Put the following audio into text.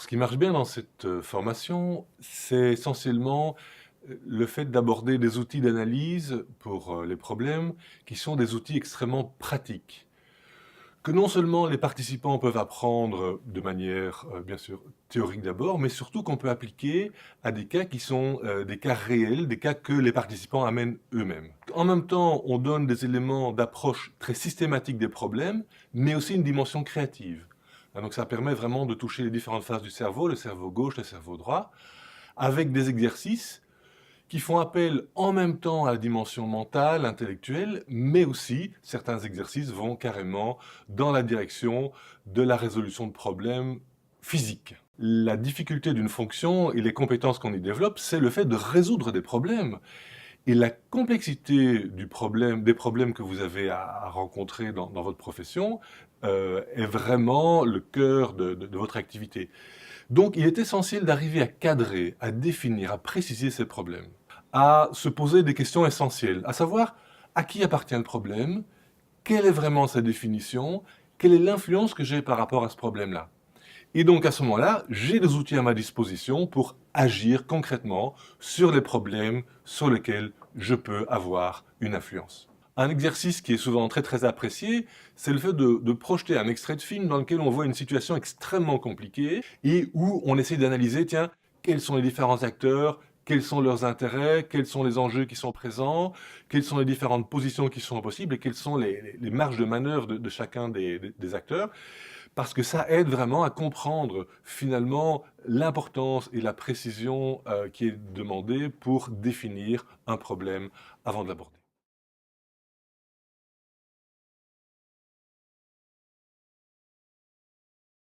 Ce qui marche bien dans cette formation, c'est essentiellement le fait d'aborder des outils d'analyse pour les problèmes qui sont des outils extrêmement pratiques, que non seulement les participants peuvent apprendre de manière, bien sûr, théorique d'abord, mais surtout qu'on peut appliquer à des cas qui sont des cas réels, des cas que les participants amènent eux-mêmes. En même temps, on donne des éléments d'approche très systématique des problèmes, mais aussi une dimension créative. Donc ça permet vraiment de toucher les différentes phases du cerveau, le cerveau gauche, le cerveau droit, avec des exercices qui font appel en même temps à la dimension mentale, intellectuelle, mais aussi, certains exercices vont carrément dans la direction de la résolution de problèmes physiques. La difficulté d'une fonction et les compétences qu'on y développe, c'est le fait de résoudre des problèmes. Et la complexité des problèmes que vous avez à rencontrer dans votre profession est vraiment le cœur de votre activité. Donc, il est essentiel d'arriver à cadrer, à définir, à préciser ces problèmes, à se poser des questions essentielles, à savoir à qui appartient le problème, quelle est vraiment sa définition, quelle est l'influence que j'ai par rapport à ce problème-là. Et donc, à ce moment-là, j'ai des outils à ma disposition pour agir concrètement sur les problèmes sur lesquels je peux avoir une influence. Un exercice qui est souvent très apprécié, c'est le fait de projeter un extrait de film dans lequel on voit une situation extrêmement compliquée et où on essaie d'analyser, tiens, quels sont les différents acteurs, quels sont leurs intérêts, quels sont les enjeux qui sont présents, quelles sont les différentes positions qui sont possibles et quelles sont les marges de manœuvre de chacun des acteurs, parce que ça aide vraiment à comprendre finalement l'importance et la précision qui est demandée pour définir un problème avant de l'aborder.